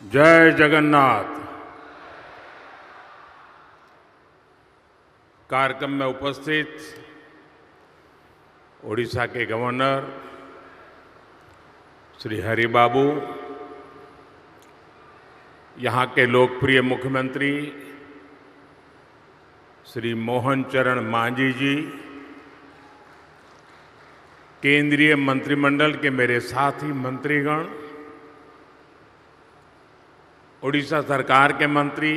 जय जगन्नाथ। कार्यक्रम में उपस्थित ओडिशा के गवर्नर श्री हरिबाबू, यहाँ के लोकप्रिय मुख्यमंत्री श्री मोहन चरण मांझी जी, केंद्रीय मंत्रिमंडल के मेरे साथी मंत्रीगण, ओडिशा सरकार के मंत्री,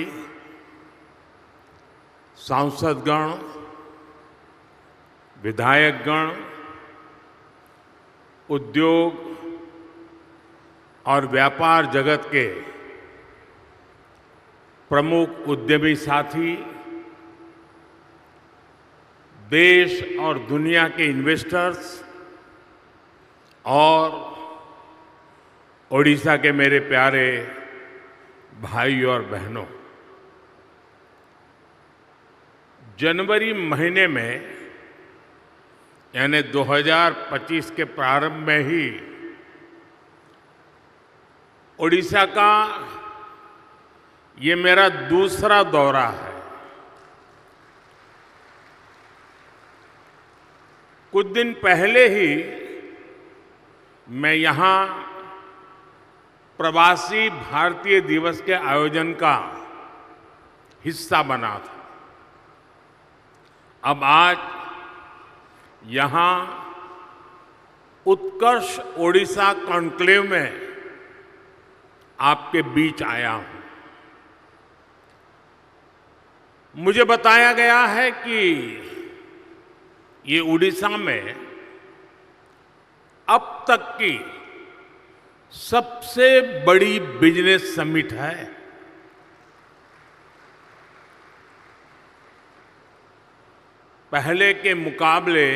सांसदगण, विधायकगण, उद्योग और व्यापार जगत के प्रमुख उद्यमी साथी, देश और दुनिया के इन्वेस्टर्स और ओडिशा के मेरे प्यारे भाई और बहनों, जनवरी महीने में यानी 2025 के प्रारंभ में ही ओडिशा का ये मेरा दूसरा दौरा है। कुछ दिन पहले ही मैं यहाँ प्रवासी भारतीय दिवस के आयोजन का हिस्सा बना था। अब आज यहाँ उत्कर्ष ओडिशा कॉन्क्लेव में आपके बीच आया हूं। मुझे बताया गया है कि ये ओडिशा में अब तक की सबसे बड़ी बिजनेस समिट है। पहले के मुकाबले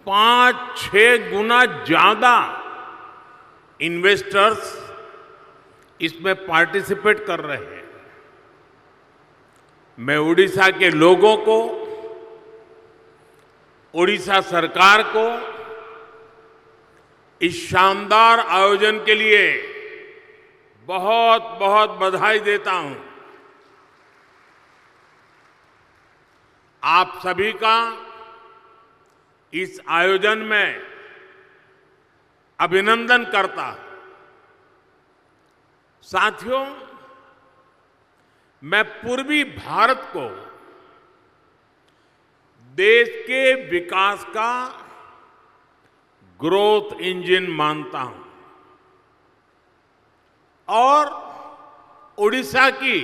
5-6 गुना ज्यादा इन्वेस्टर्स इसमें पार्टिसिपेट कर रहे हैं। मैं ओडिशा के लोगों को, ओडिशा सरकार को इस शानदार आयोजन के लिए बहुत बहुत बधाई देता हूं। आप सभी का इस आयोजन में अभिनंदन करता हूं। साथियों, मैं पूर्वी भारत को देश के विकास का ग्रोथ इंजन मानता हूं और ओडिशा की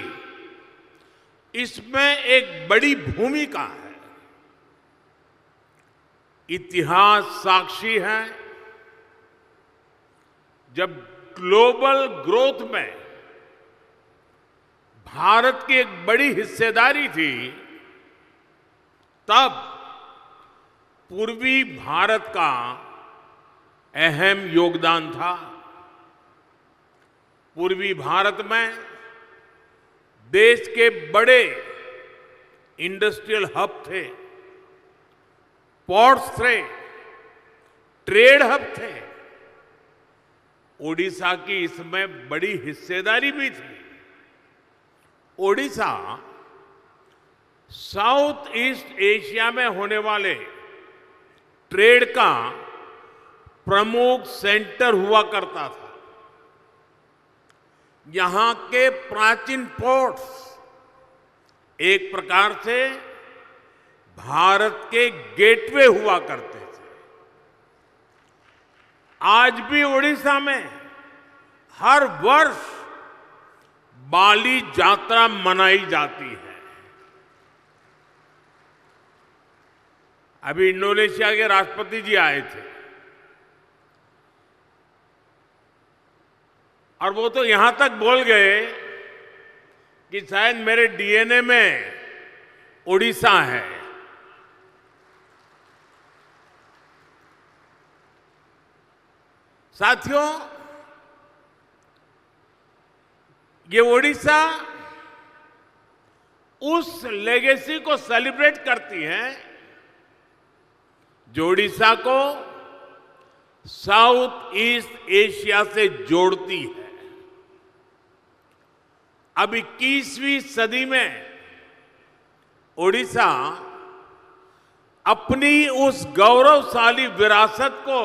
इसमें एक बड़ी भूमिका है। इतिहास साक्षी है, जब ग्लोबल ग्रोथ में भारत की एक बड़ी हिस्सेदारी थी, तब पूर्वी भारत का अहम योगदान था। पूर्वी भारत में देश के बड़े इंडस्ट्रियल हब थे, पोर्ट्स थे, ट्रेड हब थे। ओडिशा की इसमें बड़ी हिस्सेदारी भी थी। ओडिशा साउथ ईस्ट एशिया में होने वाले ट्रेड का प्रमुख सेंटर हुआ करता था। यहां के प्राचीन पोर्ट्स एक प्रकार से भारत के गेटवे हुआ करते थे। आज भी ओडिशा में हर वर्ष बाली यात्रा मनाई जाती है। अभी इंडोनेशिया के राष्ट्रपति जी आए थे और वो तो यहां तक बोल गए कि शायद मेरे डीएनए में ओडिशा है। साथियों, ये ओडिशा उस लेगेसी को सेलिब्रेट करती है जो ओडिशा को साउथ ईस्ट एशिया से जोड़ती है। अब 21वीं सदी में ओडिशा अपनी उस गौरवशाली विरासत को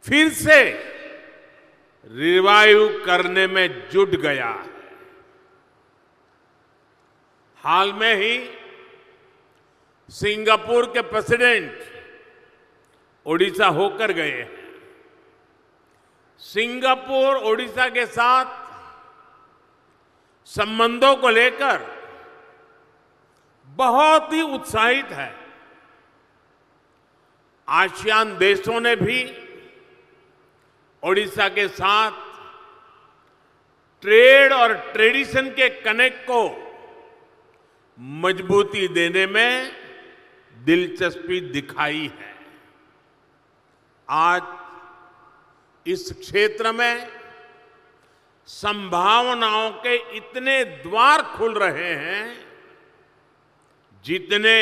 फिर से रिवाइव करने में जुट गया है। हाल में ही सिंगापुर के प्रेसिडेंट ओडिशा होकर गए हैं। सिंगापुर ओडिशा के साथ संबंधों को लेकर बहुत ही उत्साहित है। आसियान देशों ने भी ओडिशा के साथ ट्रेड और ट्रेडिशन के कनेक्ट को मजबूती देने में दिलचस्पी दिखाई है। आज इस क्षेत्र में संभावनाओं के इतने द्वार खुल रहे हैं जितने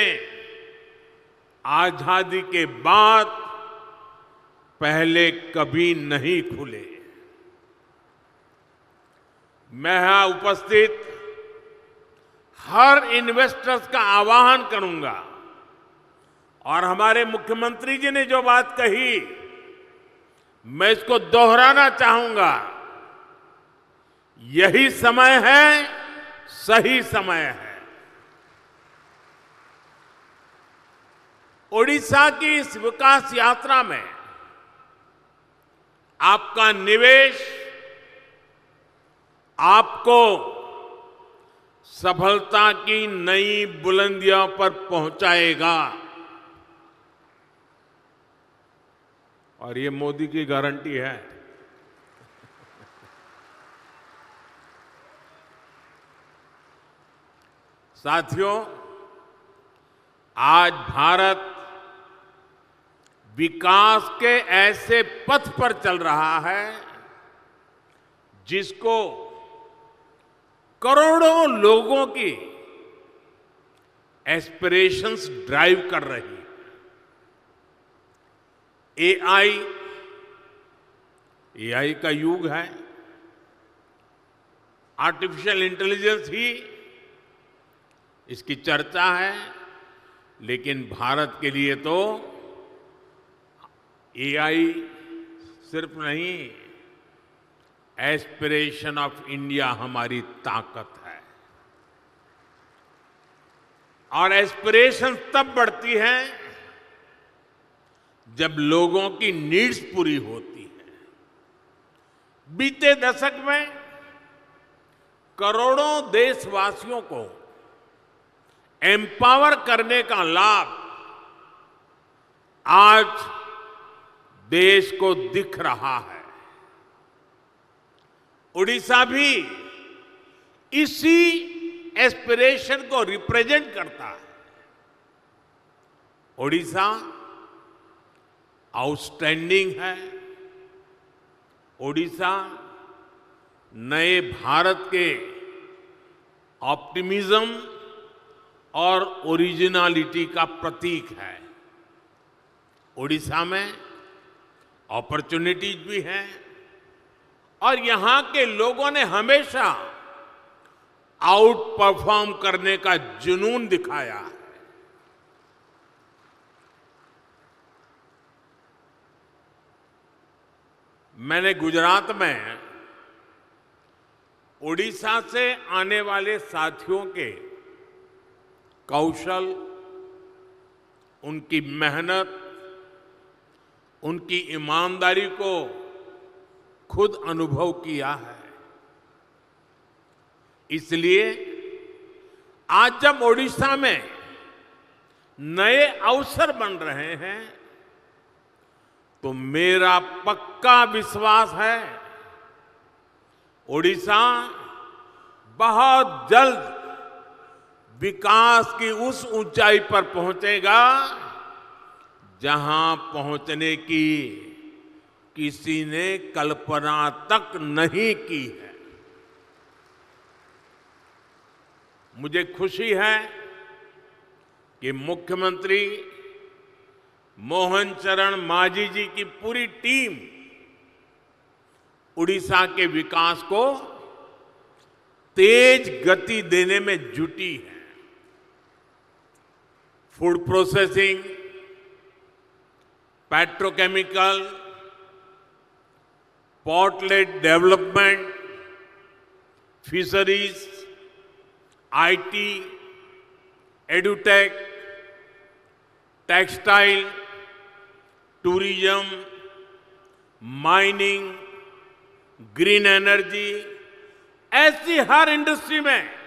आजादी के बाद पहले कभी नहीं खुले। मैं यहां उपस्थित हर इन्वेस्टर्स का आह्वान करूंगा और हमारे मुख्यमंत्री जी ने जो बात कही मैं इसको दोहराना चाहूंगा। यही समय है, सही समय है। ओडिशा की इस विकास यात्रा में आपका निवेश आपको सफलता की नई बुलंदियों पर पहुंचाएगा और ये मोदी की गारंटी है। साथियों, आज भारत विकास के ऐसे पथ पर चल रहा है जिसको करोड़ों लोगों की एस्पिरेशंस ड्राइव कर रही है। एआई का युग है। आर्टिफिशियल इंटेलिजेंस ही इसकी चर्चा है, लेकिन भारत के लिए तो एआई सिर्फ नहीं, एस्पिरेशन ऑफ इंडिया हमारी ताकत है। और एस्पिरेशन तब बढ़ती है जब लोगों की नीड्स पूरी होती है। बीते दशक में करोड़ों देशवासियों को एम्पावर करने का लाभ आज देश को दिख रहा है। ओडिशा भी इसी एस्पिरेशन को रिप्रेजेंट करता है। ओडिशा आउटस्टैंडिंग है। ओडिशा नए भारत के ऑप्टिमिज्म और ओरिजिनलिटी का प्रतीक है। ओडिशा में अपॉर्चुनिटीज भी हैं और यहां के लोगों ने हमेशा आउट परफॉर्म करने का जुनून दिखाया है। मैंने गुजरात में ओडिशा से आने वाले साथियों के कौशल, उनकी मेहनत, उनकी ईमानदारी को खुद अनुभव किया है। इसलिए आज जब ओडिशा में नए अवसर बन रहे हैं तो मेरा पक्का विश्वास है ओडिशा बहुत जल्द विकास की उस ऊंचाई पर पहुंचेगा जहां पहुंचने की किसी ने कल्पना तक नहीं की है। मुझे खुशी है कि मुख्यमंत्री मोहन चरण मांझी जी की पूरी टीम उड़ीसा के विकास को तेज गति देने में जुटी है। Food processing, petrochemical, port-lead development, fisheries, IT, edutech, textile, tourism, mining, green energy, ऐसी हर इंडस्ट्री में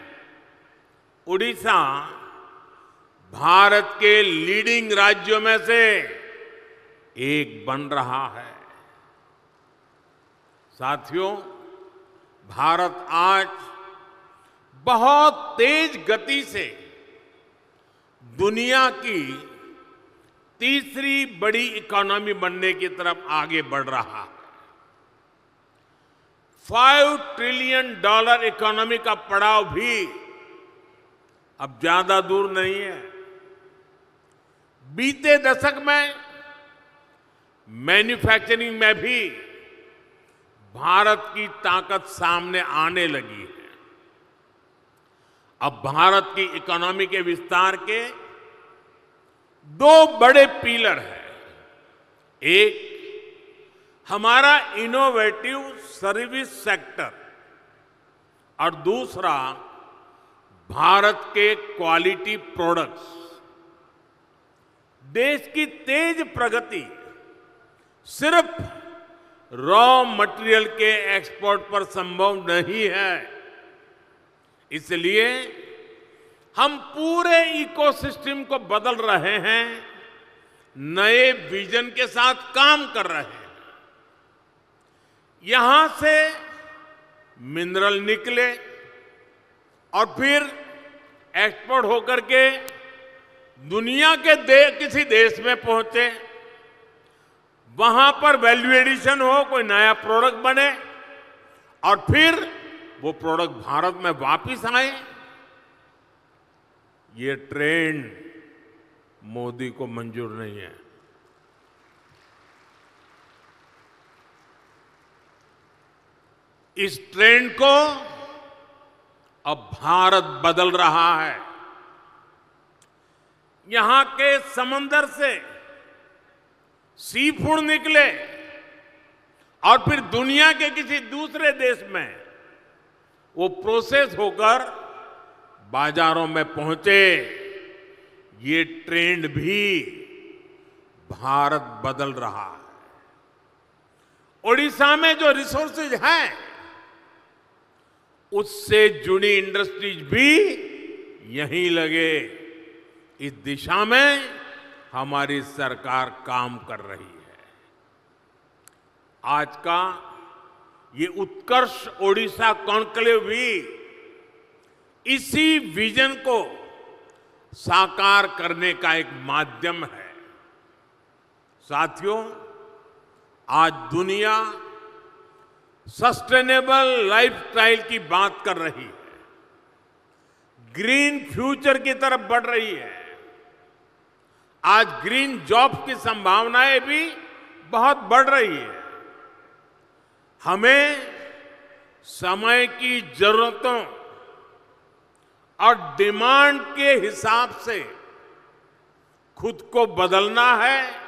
उड़ीसा भारत के लीडिंग राज्यों में से एक बन रहा है। साथियों, भारत आज बहुत तेज गति से दुनिया की तीसरी बड़ी इकोनॉमी बनने की तरफ आगे बढ़ रहा है। $5 ट्रिलियन इकोनॉमी का पड़ाव भी अब ज्यादा दूर नहीं है। बीते दशक में मैन्युफैक्चरिंग में भी भारत की ताकत सामने आने लगी है। अब भारत की इकोनॉमी के विस्तार के दो बड़े पिलर हैं। एक हमारा इनोवेटिव सर्विस सेक्टर और दूसरा भारत के क्वालिटी प्रोडक्ट्स। देश की तेज प्रगति सिर्फ रॉ मटेरियल के एक्सपोर्ट पर संभव नहीं है। इसलिए हम पूरे इकोसिस्टम को बदल रहे हैं, नए विजन के साथ काम कर रहे हैं। यहां से मिनरल निकले और फिर एक्सपोर्ट होकर के दुनिया के किसी देश में पहुंचे, वहां पर वैल्यू एडिशन हो, कोई नया प्रोडक्ट बने और फिर वो प्रोडक्ट भारत में वापस आए। ये ट्रेंड मोदी को मंजूर नहीं है। इस ट्रेंड को अब भारत बदल रहा है। यहां के समंदर से सी फूड निकले और फिर दुनिया के किसी दूसरे देश में वो प्रोसेस होकर बाजारों में पहुंचे। ये ट्रेंड भी भारत बदल रहा है। ओडिशा में जो रिसोर्सेज हैं, उससे जुड़ी इंडस्ट्रीज भी यहीं लगे। इस दिशा में हमारी सरकार काम कर रही है। आज का ये उत्कर्ष ओडिशा कॉन्क्लेव भी इसी विजन को साकार करने का एक माध्यम है। साथियों, आज दुनिया सस्टेनेबल लाइफस्टाइल की बात कर रही है, ग्रीन फ्यूचर की तरफ बढ़ रही है। आज ग्रीन जॉब की संभावनाएं भी बहुत बढ़ रही है। हमें समय की जरूरतों और डिमांड के हिसाब से खुद को बदलना है,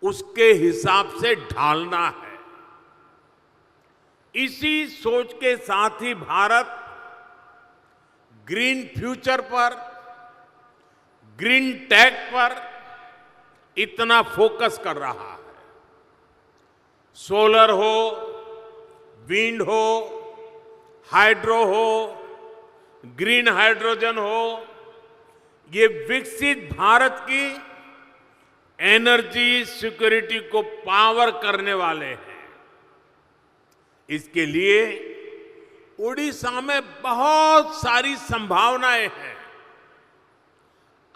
उसके हिसाब से ढालना है। इसी सोच के साथ ही भारत ग्रीन फ्यूचर पर, ग्रीन टेक पर इतना फोकस कर रहा है। सोलर हो, विंड हो, हाइड्रो हो, ग्रीन हाइड्रोजन हो, ये विकसित भारत की एनर्जी सिक्योरिटी को पावर करने वाले हैं। इसके लिए उड़ीसा में बहुत सारी संभावनाएं हैं।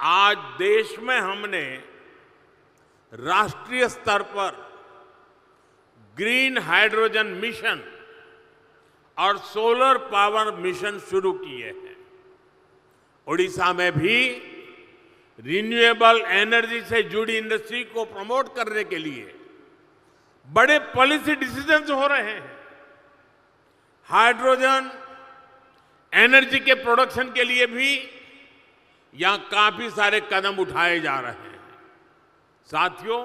आज देश में हमने राष्ट्रीय स्तर पर ग्रीन हाइड्रोजन मिशन और सोलर पावर मिशन शुरू किए हैं। उड़ीसा में भी रिन्यूएबल एनर्जी से जुड़ी इंडस्ट्री को प्रमोट करने के लिए बड़े पॉलिसी डिसीजंस हो रहे हैं। हाइड्रोजन एनर्जी के प्रोडक्शन के लिए भी यहां काफी सारे कदम उठाए जा रहे हैं। साथियों,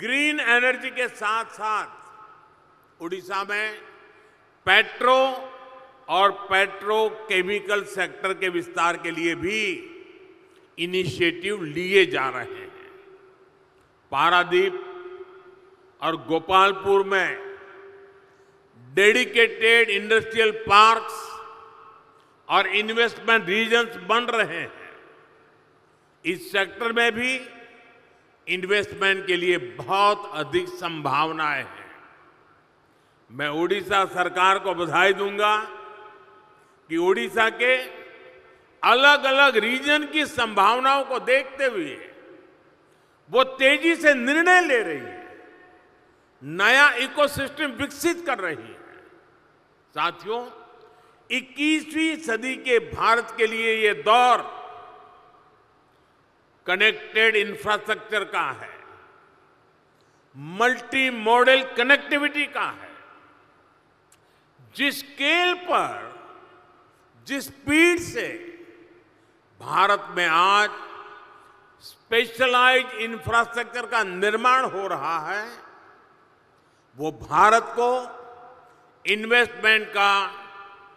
ग्रीन एनर्जी के साथ साथ उड़ीसा में पेट्रो और पेट्रोकेमिकल सेक्टर के विस्तार के लिए भी इनिशिएटिव लिए जा रहे हैं। पारादीप और गोपालपुर में डेडिकेटेड इंडस्ट्रियल पार्क्स और इन्वेस्टमेंट रीजन्स बन रहे हैं। इस सेक्टर में भी इन्वेस्टमेंट के लिए बहुत अधिक संभावनाएं हैं। मैं उड़ीसा सरकार को बधाई दूंगा कि उड़ीसा के अलग अलग रीजन की संभावनाओं को देखते हुए वो तेजी से निर्णय ले रही है, नया इकोसिस्टम विकसित कर रही है। साथियों, 21वीं सदी के भारत के लिए ये दौर कनेक्टेड इंफ्रास्ट्रक्चर का है, मल्टी मॉडल कनेक्टिविटी का है। जिस स्केल पर, जिस स्पीड से भारत में आज स्पेशलाइज्ड इंफ्रास्ट्रक्चर का निर्माण हो रहा है, वो भारत को इन्वेस्टमेंट का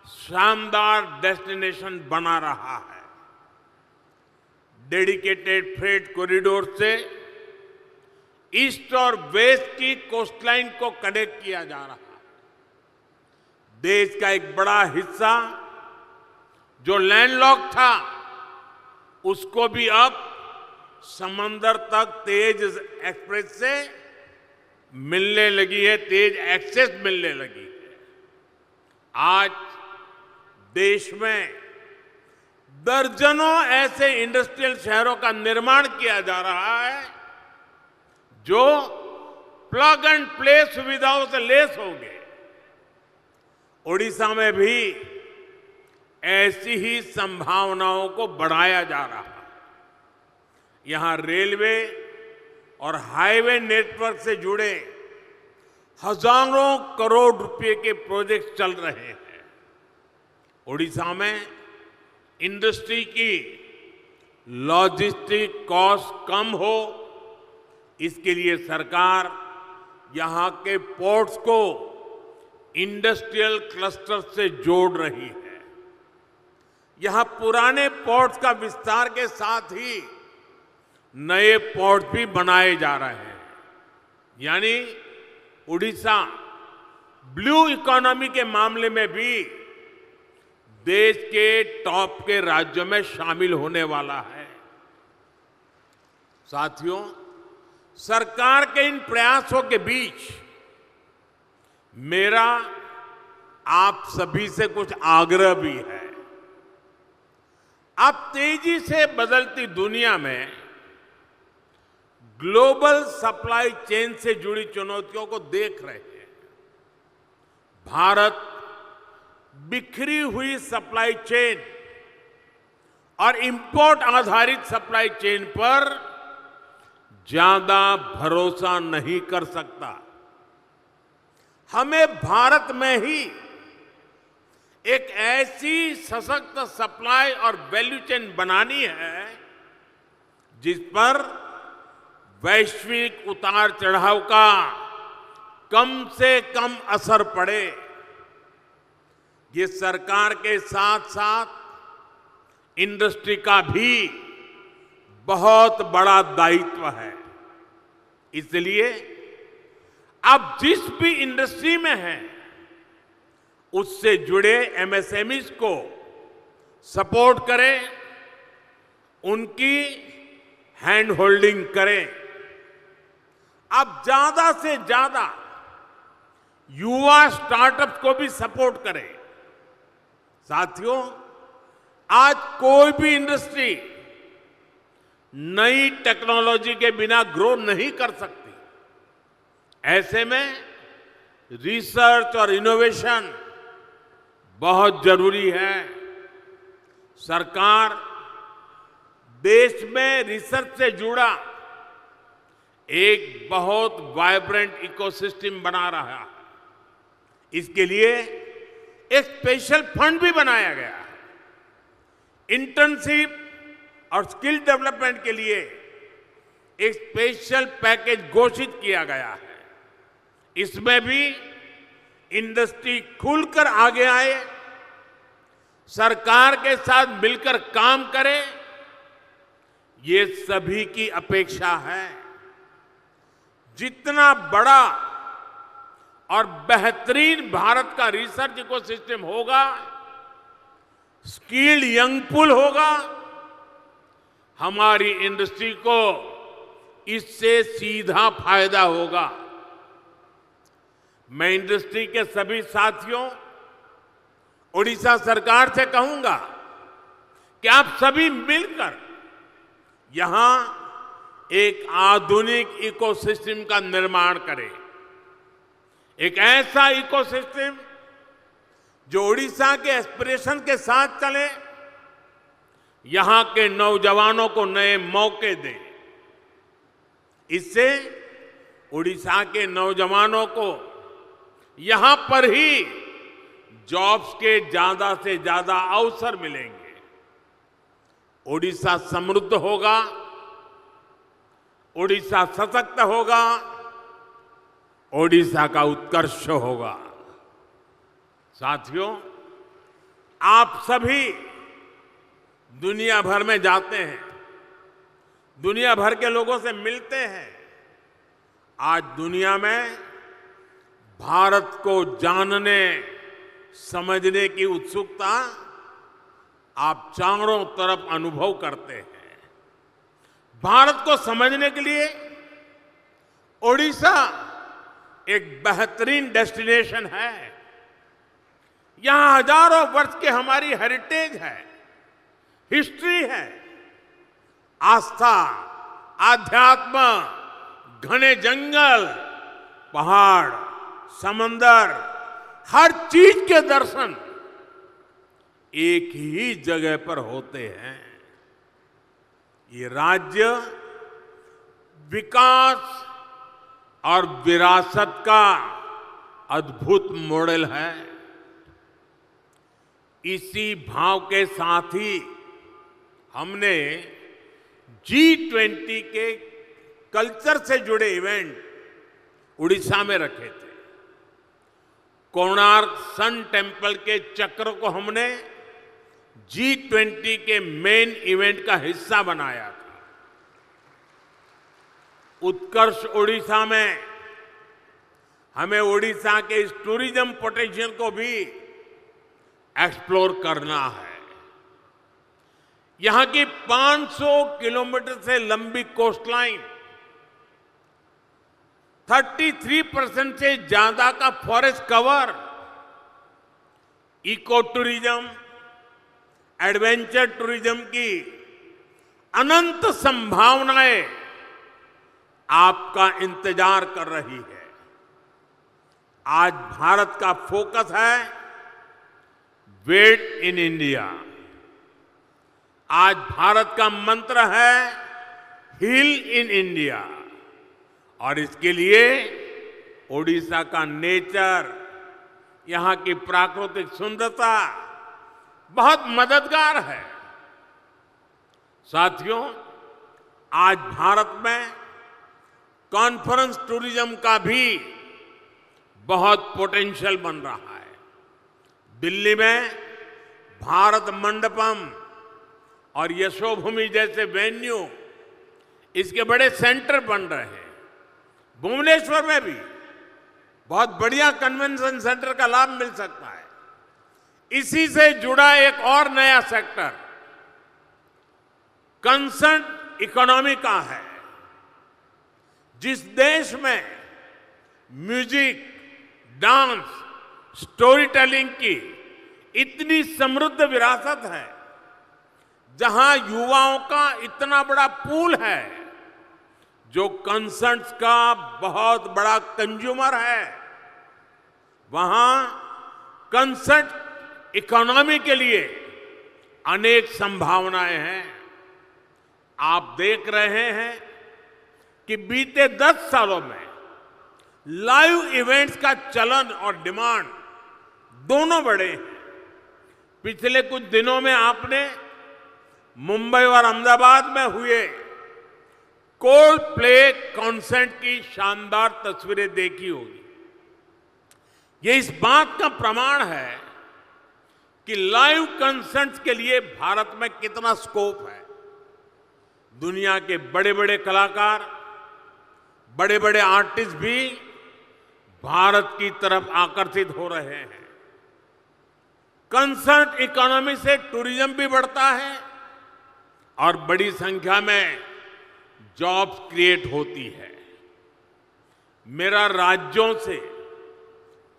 शानदार डेस्टिनेशन बना रहा है। डेडिकेटेड फ्रेट कॉरिडोर से ईस्ट और वेस्ट की कोस्टलाइन को कनेक्ट किया जा रहा है। देश का एक बड़ा हिस्सा जो लैंडलॉक था, उसको भी अब समंदर तक तेज एक्सप्रेस से मिलने लगी है, तेज एक्सेस मिलने लगी है। आज देश में दर्जनों ऐसे इंडस्ट्रियल शहरों का निर्माण किया जा रहा है जो प्लग एंड प्ले सुविधाओं से लैस होंगे। ओडिशा में भी ऐसी ही संभावनाओं को बढ़ाया जा रहा है। यहां रेलवे और हाईवे नेटवर्क से जुड़े हजारों करोड़ रुपए के प्रोजेक्ट चल रहे हैं। ओडिशा में इंडस्ट्री की लॉजिस्टिक कॉस्ट कम हो, इसके लिए सरकार यहां के पोर्ट्स को इंडस्ट्रियल क्लस्टर से जोड़ रही है। यहां पुराने पोर्ट्स का विस्तार के साथ ही नए पोर्ट भी बनाए जा रहे हैं। यानी उड़ीसा ब्लू इकोनॉमी के मामले में भी देश के टॉप के राज्यों में शामिल होने वाला है। साथियों, सरकार के इन प्रयासों के बीच मेरा आप सभी से कुछ आग्रह भी है। आप तेजी से बदलती दुनिया में ग्लोबल सप्लाई चेन से जुड़ी चुनौतियों को देख रहे हैं। भारत बिखरी हुई सप्लाई चेन और इंपोर्ट आधारित सप्लाई चेन पर ज्यादा भरोसा नहीं कर सकता। हमें भारत में ही एक ऐसी सशक्त सप्लाई और वैल्यू चेन बनानी है जिस पर वैश्विक उतार चढ़ाव का कम से कम असर पड़े। ये सरकार के साथ साथ इंडस्ट्री का भी बहुत बड़ा दायित्व है। इसलिए आप जिस भी इंडस्ट्री में हैं, उससे जुड़े एमएसएमईज को सपोर्ट करें, उनकी हैंड होल्डिंग करें। आप ज्यादा से ज्यादा युवा स्टार्टअप्स को भी सपोर्ट करें। साथियों, आज कोई भी इंडस्ट्री नई टेक्नोलॉजी के बिना ग्रो नहीं कर सकती। ऐसे में रिसर्च और इनोवेशन बहुत जरूरी है। सरकार देश में रिसर्च से जुड़ा एक बहुत वाइब्रेंट इकोसिस्टम बना रहा है। इसके लिए एक स्पेशल फंड भी बनाया गया है। इंटर्नशिप और स्किल डेवलपमेंट के लिए एक स्पेशल पैकेज घोषित किया गया है। इसमें भी इंडस्ट्री खुलकर आगे आए, सरकार के साथ मिलकर काम करे, ये सभी की अपेक्षा है। जितना बड़ा और बेहतरीन भारत का रिसर्च इकोसिस्टम होगा, स्किल्ड यंग पूल होगा, हमारी इंडस्ट्री को इससे सीधा फायदा होगा। मैं इंडस्ट्री के सभी साथियों, ओडिशा सरकार से कहूंगा कि आप सभी मिलकर यहां एक आधुनिक इकोसिस्टम का निर्माण करें। एक ऐसा इकोसिस्टम जो ओडिशा के एस्पिरेशन के साथ चले, यहां के नौजवानों को नए मौके दे। इससे ओडिशा के नौजवानों को यहां पर ही जॉब्स के ज्यादा से ज्यादा अवसर मिलेंगे। ओडिशा समृद्ध होगा, ओडिशा सशक्त होगा, ओडिशा का उत्कर्ष होगा। साथियों, आप सभी दुनिया भर में जाते हैं, दुनिया भर के लोगों से मिलते हैं। आज दुनिया में भारत को जानने समझने की उत्सुकता आप चारों तरफ अनुभव करते हैं। भारत को समझने के लिए ओडिशा एक बेहतरीन डेस्टिनेशन है। यहां हजारों वर्ष की हमारी हेरिटेज है, हिस्ट्री है। आस्था, आध्यात्म, घने जंगल, पहाड़, समंदर, हर चीज के दर्शन एक ही जगह पर होते हैं। ये राज्य विकास और विरासत का अद्भुत मॉडल है। इसी भाव के साथ ही हमने G20 के कल्चर से जुड़े इवेंट उड़ीसा में रखे थे। कोणार्क सन टेम्पल के चक्र को हमने G20 के मेन इवेंट का हिस्सा बनाया था। उत्कर्ष ओडिशा में हमें ओडिशा के इस टूरिज्म पोटेंशियल को भी एक्सप्लोर करना है। यहां की 500 किलोमीटर से लंबी कोस्टलाइन, 33% से ज्यादा का forest cover, eco tourism, adventure tourism की अनंत संभावनाएं आपका इंतजार कर रही है। आज भारत का फोकस है वेट इन इंडिया। आज भारत का मंत्र है हील इन इंडिया। और इसके लिए ओडिशा का नेचर, यहां की प्राकृतिक सुंदरता बहुत मददगार है। साथियों, आज भारत में कॉन्फ्रेंस टूरिज्म का भी बहुत पोटेंशियल बन रहा है। दिल्ली में भारत मंडपम और यशोभूमि जैसे वेन्यू, इसके बड़े सेंटर बन रहे हैं। भुवनेश्वर में भी बहुत बढ़िया कन्वेंशन सेंटर का लाभ मिल सकता है। इसी से जुड़ा एक और नया सेक्टर कंसर्न इकोनॉमी का है। जिस देश में म्यूजिक, डांस, स्टोरी टेलिंग की इतनी समृद्ध विरासत है, जहां युवाओं का इतना बड़ा पूल है जो कंसर्ट्स का बहुत बड़ा कंज्यूमर है, वहां कंसर्ट इकोनॉमी के लिए अनेक संभावनाएं हैं। आप देख रहे हैं कि बीते 10 सालों में लाइव इवेंट्स का चलन और डिमांड दोनों बड़े हैं। पिछले कुछ दिनों में आपने मुंबई और अहमदाबाद में हुए कोल्ड प्ले कॉन्सर्ट की शानदार तस्वीरें देखी होगी। ये इस बात का प्रमाण है कि लाइव कॉन्सर्ट्स के लिए भारत में कितना स्कोप है। दुनिया के बड़े बड़े कलाकार, बड़े बड़े आर्टिस्ट भी भारत की तरफ आकर्षित हो रहे हैं। कंसर्ट इकोनॉमी से टूरिज्म भी बढ़ता है और बड़ी संख्या में जॉब्स क्रिएट होती है। मेरा राज्यों से,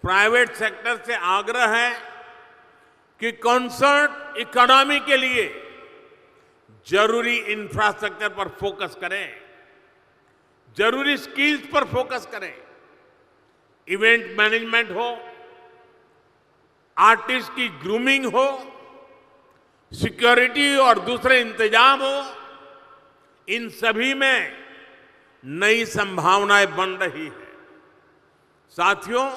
प्राइवेट सेक्टर से आग्रह है कि कंसर्ट इकोनॉमी के लिए जरूरी इंफ्रास्ट्रक्चर पर फोकस करें, जरूरी स्किल्स पर फोकस करें। इवेंट मैनेजमेंट हो, आर्टिस्ट की ग्रूमिंग हो, सिक्योरिटी और दूसरे इंतजाम हो, इन सभी में नई संभावनाएं बन रही है। साथियों,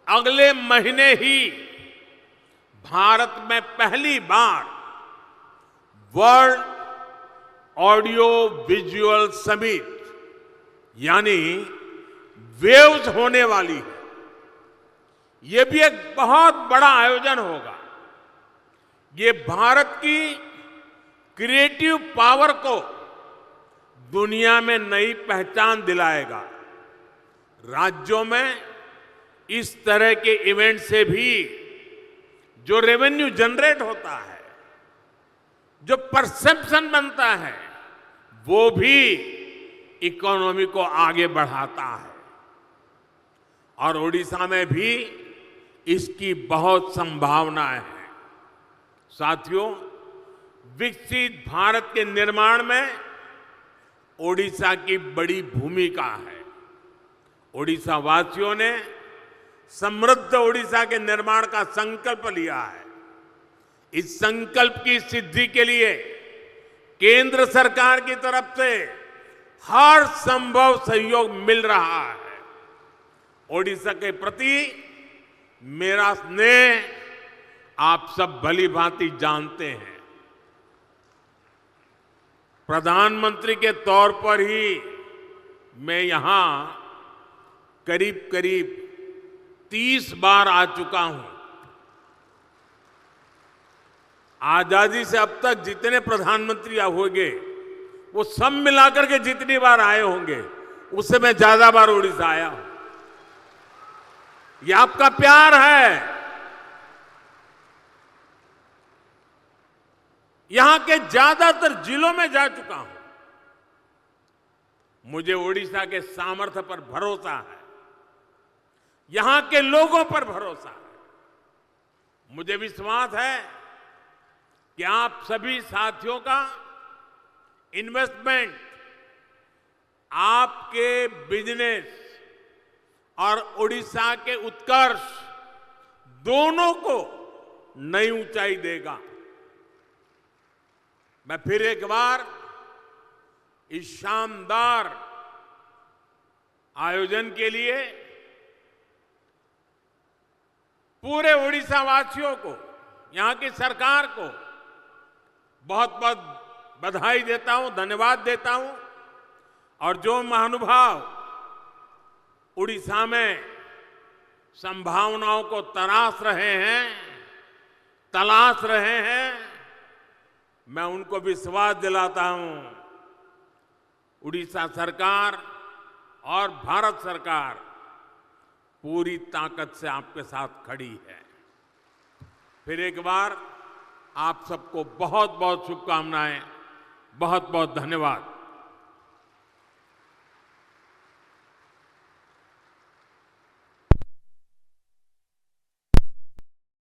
अगले महीने ही भारत में पहली बार वर्ल्ड ऑडियो विजुअल समिट यानी वेव्स होने वाली है। ये भी एक बहुत बड़ा आयोजन होगा। ये भारत की क्रिएटिव पावर को दुनिया में नई पहचान दिलाएगा। राज्यों में इस तरह के इवेंट से भी जो रेवेन्यू जनरेट होता है, जो परसेप्शन बनता है, वो भी इकोनॉमी को आगे बढ़ाता है। और ओडिशा में भी इसकी बहुत संभावनाएं हैं। साथियों, विकसित भारत के निर्माण में ओडिशा की बड़ी भूमिका है। ओडिशा वासियों ने समृद्ध ओडिशा के निर्माण का संकल्प लिया है। इस संकल्प की सिद्धि के लिए केंद्र सरकार की तरफ से हर संभव सहयोग मिल रहा है। ओडिशा के प्रति मेरा स्नेह आप सब भली भांति जानते हैं। प्रधानमंत्री के तौर पर ही मैं यहां करीब करीब 30 बार आ चुका हूं। आजादी से अब तक जितने प्रधानमंत्री होंगे वो सब मिलाकर के जितनी बार आए होंगे उससे मैं ज्यादा बार ओडिशा आया हूं। ये आपका प्यार है। यहां के ज्यादातर जिलों में जा चुका हूं। मुझे ओडिशा के सामर्थ्य पर भरोसा है, यहां के लोगों पर भरोसा है। मुझे विश्वास है कि आप सभी साथियों का इन्वेस्टमेंट आपके बिजनेस और ओडिशा के उत्कर्ष दोनों को नई ऊंचाई देगा। मैं फिर एक बार इस शानदार आयोजन के लिए पूरे ओडिशा वासियों को, यहां की सरकार को बहुत बहुत बधाई देता हूं, धन्यवाद देता हूं। और जो महानुभाव उड़ीसा में संभावनाओं को तलाश रहे हैं, मैं उनको विश्वास दिलाता हूं, उड़ीसा सरकार और भारत सरकार पूरी ताकत से आपके साथ खड़ी है। फिर एक बार आप सबको बहुत बहुत शुभकामनाएं, बहुत बहुत धन्यवाद।